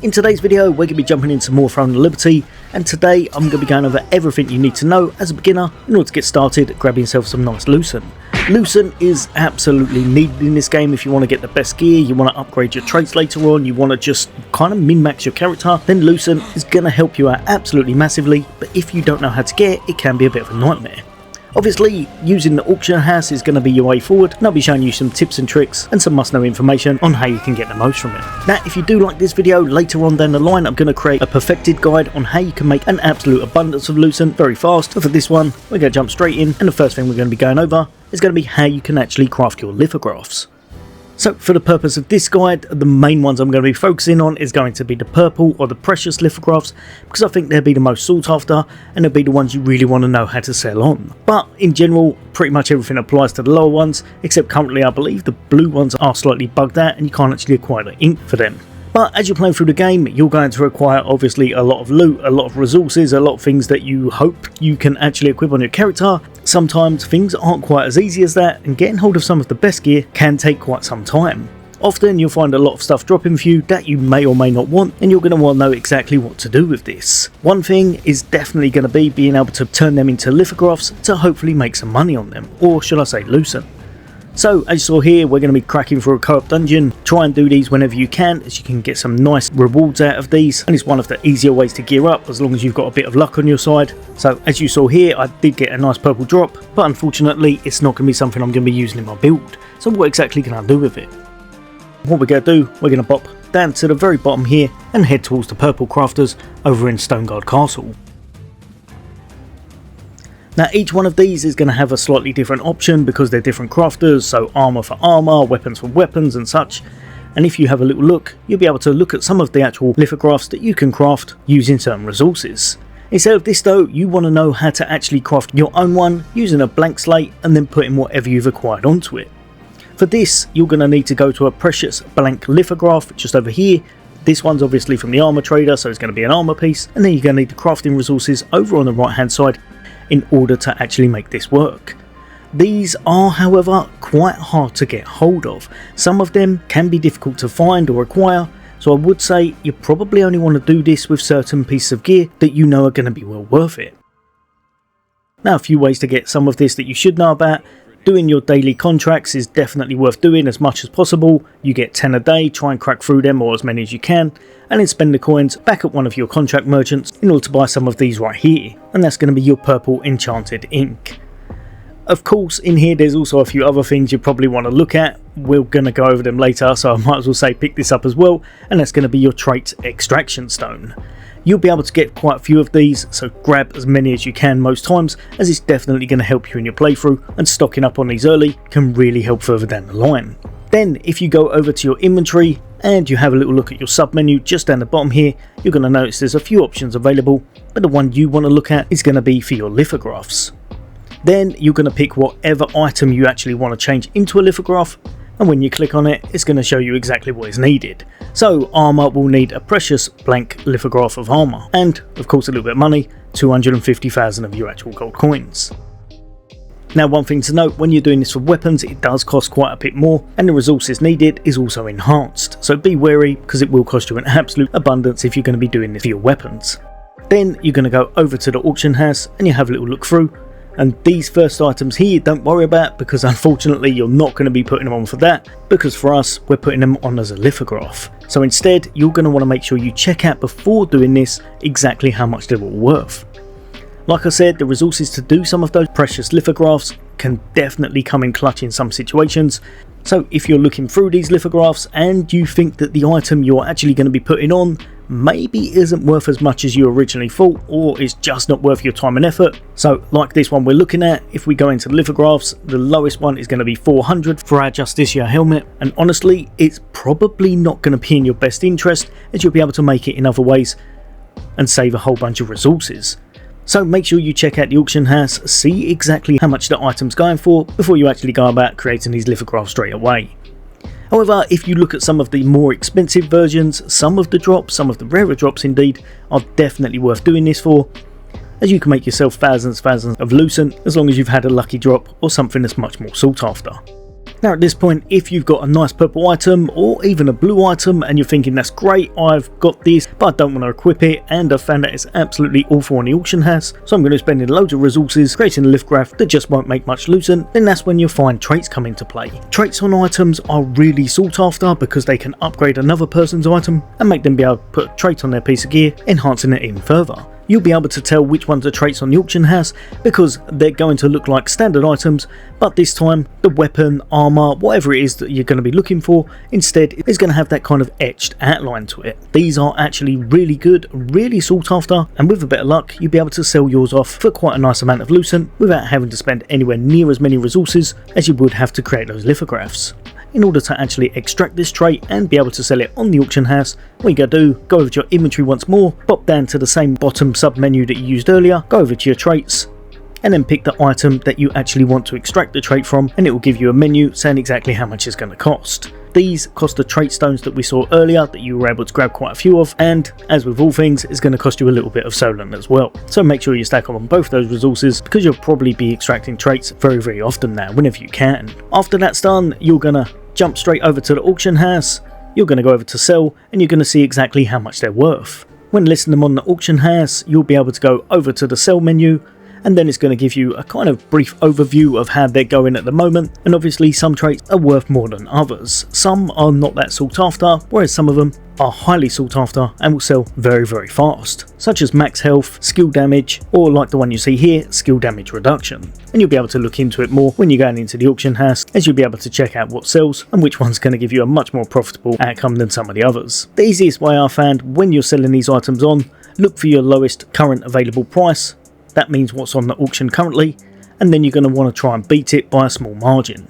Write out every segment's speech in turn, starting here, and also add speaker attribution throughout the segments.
Speaker 1: In today's video, we're going to be jumping into more Throne of Liberty, and today I'm going to be going over everything you need to know as a beginner in order to get started grabbing yourself some nice Lucent. Lucent is absolutely needed in this game if you want to get the best gear, you want to upgrade your traits later on, you want to just kind of min-max your character, then Lucent is going to help you out absolutely massively, but if you don't know how to get it, it can be a bit of a nightmare. Obviously, using the auction house is going to be your way forward, and I'll be showing you some tips and tricks and some must-know information on how you can get the most from it. Now, if you do like this video, later on down the line I'm going to create a perfected guide on how you can make an absolute abundance of Lucent very fast. But for this one, we're going to jump straight in, and the first thing we're going to be going over is going to be how you can actually craft your lithographs. So for the purpose of this guide, the main ones I'm going to be focusing on is going to be the purple or the precious lithographs, because I think they'll be the most sought after and they'll be the ones you really want to know how to sell on. But in general, pretty much everything applies to the lower ones, except currently I believe the blue ones are slightly bugged out and you can't actually acquire the ink for them. But as you're playing through the game, you're going to require obviously a lot of loot, a lot of resources, a lot of things that you hope you can actually equip on your character. Sometimes things aren't quite as easy as that, and getting hold of some of the best gear can take quite some time. Often you'll find a lot of stuff dropping for you that you may or may not want, and you're going to want to know exactly what to do with this. One thing is definitely going to be being able to turn them into lithographs to hopefully make some money on them, or should I say Lucent. So as you saw here, we're going to be cracking through a co-op dungeon. Try and do these whenever you can, as you can get some nice rewards out of these, and it's one of the easier ways to gear up as long as you've got a bit of luck on your side. So as you saw here, I did get a nice purple drop, but unfortunately it's not going to be something I'm going to be using in my build. So what exactly can I do with it? What we're going to do, we're going to pop down to the very bottom here and head towards the purple crafters over in Stoneguard Castle. Now each one of these is going to have a slightly different option because they're different crafters, so armour for armour, weapons for weapons and such. And if you have a little look, you'll be able to look at some of the actual lithographs that you can craft using certain resources. Instead of this though, you want to know how to actually craft your own one using a blank slate and then putting whatever you've acquired onto it. For this, you're going to need to go to a precious blank lithograph just over here. This one's obviously from the armour trader, so it's going to be an armour piece, and then you're going to need the crafting resources over on the right hand side in order to actually make this work. These are, however, quite hard to get hold of. Some of them can be difficult to find or acquire, so I would say you probably only want to do this with certain pieces of gear that you know are going to be well worth it. Now a few ways to get some of this that you should know about. Doing your daily contracts is definitely worth doing as much as possible. You get 10 a day, try and crack through them or as many as you can, and then spend the coins back at one of your contract merchants in order to buy some of these right here, and that's going to be your purple enchanted ink. Of course, in here there's also a few other things you probably want to look at. We're going to go over them later, so I might as well say pick this up as well, and that's going to be your trait extraction stone. You'll be able to get quite a few of these, so grab as many as you can most times, as it's definitely going to help you in your playthrough, and stocking up on these early can really help further down the line. Then if you go over to your inventory and you have a little look at your sub menu just down the bottom here, you're going to notice there's a few options available, but the one you want to look at is going to be for your lithographs. Then you're going to pick whatever item you actually want to change into a lithograph, and when you click on it, it's going to show you exactly what is needed. So armour will need a precious blank lithograph of armour, and of course a little bit of money, 250,000 of your actual gold coins. Now one thing to note, when you're doing this for weapons, it does cost quite a bit more, and the resources needed is also enhanced, so be wary because it will cost you an absolute abundance if you're going to be doing this for your weapons. Then you're going to go over to the auction house and you have a little look through. And these first items here, don't worry about, because unfortunately you're not going to be putting them on for that, because for us we're putting them on as a lithograph. So instead you're going to want to make sure you check out before doing this exactly how much they're all worth. Like I said, the resources to do some of those precious lithographs can definitely come in clutch in some situations. So if you're looking through these lithographs and you think that the item you're actually going to be putting on maybe isn't worth as much as you originally thought, or is just not worth your time and effort. So like this one we're looking at, if we go into the lithographs, the lowest one is going to be 400 for our Justicia helmet, and honestly it's probably not going to be in your best interest, as you'll be able to make it in other ways and save a whole bunch of resources. So make sure you check out the auction house, see exactly how much the item's going for before you actually go about creating these lithographs straight away. However, if you look at some of the more expensive versions, some of the drops, some of the rarer drops indeed, are definitely worth doing this for, as you can make yourself thousands of Lucent as long as you've had a lucky drop or something that's much more sought after. Now at this point, if you've got a nice purple item or even a blue item and you're thinking that's great, I've got this but I don't want to equip it and I've found that it's absolutely awful on the auction house, so I'm going to be spending loads of resources creating a lithograph that just won't make much Lucent, then that's when you'll find traits come into play. Traits on items are really sought after because they can upgrade another person's item and make them be able to put a trait on their piece of gear, enhancing it even further. You'll be able to tell which ones are traits on the auction house because they're going to look like standard items, but this time the weapon, armour, whatever it is that you're going to be looking for, instead is going to have that kind of etched outline to it. These are actually really good, really sought after, and with a bit of luck you'll be able to sell yours off for quite a nice amount of Lucent without having to spend anywhere near as many resources as you would have to create those lithographs. In order to actually extract this trait and be able to sell it on the auction house, what you gotta do, go over to your inventory once more, pop down to the same bottom sub menu that you used earlier, go over to your traits, and then pick the item that you actually want to extract the trait from, and it will give you a menu saying exactly how much it's going to cost. These cost the trait stones that we saw earlier that you were able to grab quite a few of, and as with all things, it's going to cost you a little bit of Solent as well. So make sure you stack up on both those resources because you'll probably be extracting traits very often now whenever you can. After that's done, you're going to jump straight over to the auction house, you're going to go over to sell, and you're going to see exactly how much they're worth. When listing them on the auction house, you'll be able to go over to the sell menu, and then it's going to give you a kind of brief overview of how they're going at the moment, and obviously some traits are worth more than others. Some are not that sought after, whereas some of them are highly sought after and will sell very fast, such as max health, skill damage, or like the one you see here, skill damage reduction. And you'll be able to look into it more when you're going into the auction house, as you'll be able to check out what sells and which one's going to give you a much more profitable outcome than some of the others. The easiest way I found when you're selling these items on, look for your lowest current available price. That means what's on the auction currently, and then you're going to want to try and beat it by a small margin.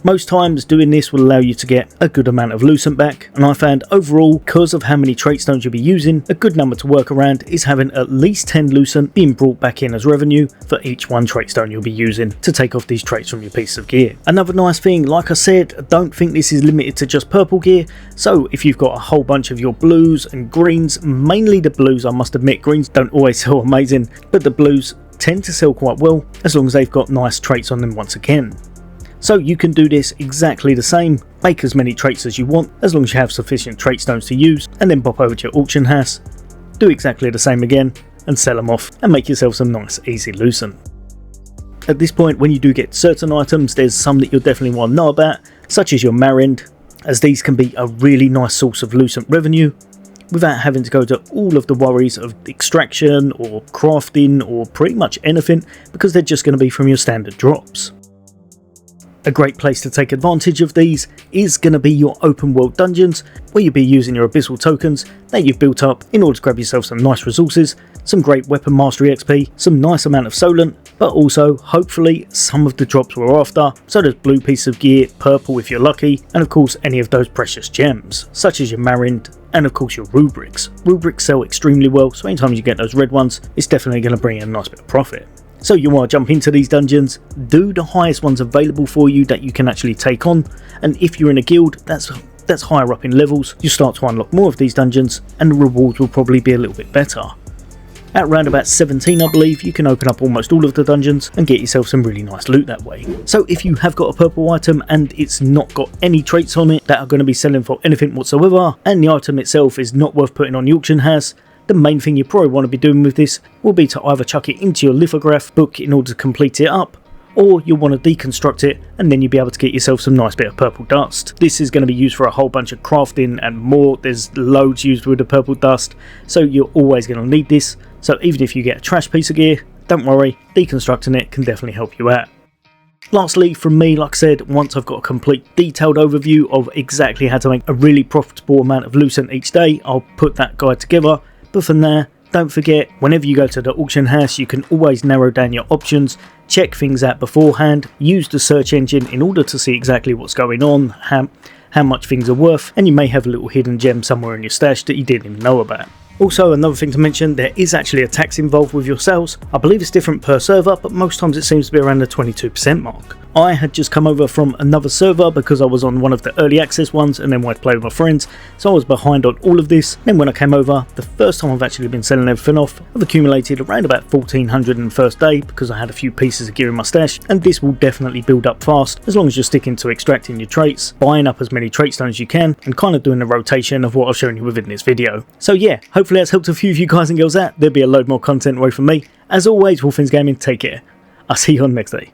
Speaker 1: Most times doing this will allow you to get a good amount of Lucent back, and I found overall, because of how many trait stones you'll be using, a good number to work around is having at least 10 Lucent being brought back in as revenue for each one trait stone you'll be using to take off these traits from your piece of gear. Another nice thing, like I said, don't think this is limited to just purple gear, so if you've got a whole bunch of your blues and greens, mainly the blues, I must admit, greens don't always sell amazing, but the blues tend to sell quite well as long as they've got nice traits on them once again. So you can do this exactly the same, make as many traits as you want as long as you have sufficient trait stones to use, and then pop over to your auction house, do exactly the same again and sell them off and make yourself some nice easy Lucent. At this point, when you do get certain items, there's some that you'll definitely want to know about, such as your Marind, as these can be a really nice source of Lucent revenue without having to go to all of the worries of extraction or crafting or pretty much anything, because they're just going to be from your standard drops. A great place to take advantage of these is going to be your open world dungeons, where you'll be using your abyssal tokens that you've built up in order to grab yourself some nice resources, some great weapon mastery XP, some nice amount of Solent, but also hopefully some of the drops we're after, so there's blue piece of gear, purple if you're lucky, and of course any of those precious gems, such as your Marind and of course your rubrics. Rubrics sell extremely well, so anytime you get those red ones, it's definitely going to bring in a nice bit of profit. So you want to jump into these dungeons, do the highest ones available for you that you can actually take on, and if you're in a guild that's higher up in levels, you start to unlock more of these dungeons and the rewards will probably be a little bit better. At around about 17 I believe, you can open up almost all of the dungeons and get yourself some really nice loot that way. So if you have got a purple item and it's not got any traits on it that are going to be selling for anything whatsoever, and the item itself is not worth putting on the auction house, the main thing you probably want to be doing with this will be to either chuck it into your lithograph book in order to complete it up, or you'll want to deconstruct it and then you'll be able to get yourself some nice bit of purple dust. This is going to be used for a whole bunch of crafting and more. There's loads used with the purple dust, so you're always going to need this. So even if you get a trash piece of gear, don't worry, deconstructing it can definitely help you out. Lastly, from me, like I said, once I've got a complete detailed overview of exactly how to make a really profitable amount of Lucent each day, I'll put that guide together. But for now, don't forget, whenever you go to the auction house, you can always narrow down your options, check things out beforehand, use the search engine in order to see exactly what's going on, how much things are worth, and you may have a little hidden gem somewhere in your stash that you didn't even know about. Also, another thing to mention, there is actually a tax involved with your sales. I believe it's different per server, but most times it seems to be around the 22% mark. I had just come over from another server because I was on one of the early access ones and then wanted to play with my friends, so I was behind on all of this. Then when I came over, the first time I've actually been selling everything off, I've accumulated around about 1400 in the first day because I had a few pieces of gear in my stash, and this will definitely build up fast as long as you're sticking to extracting your traits, buying up as many trait stones as you can, and kind of doing the rotation of what I've shown you within this video. So yeah, hopefully that's helped a few of you guys and girls out. There'll be a load more content away from me. As always, Wolfins Gaming, take care. I'll see you on the next day.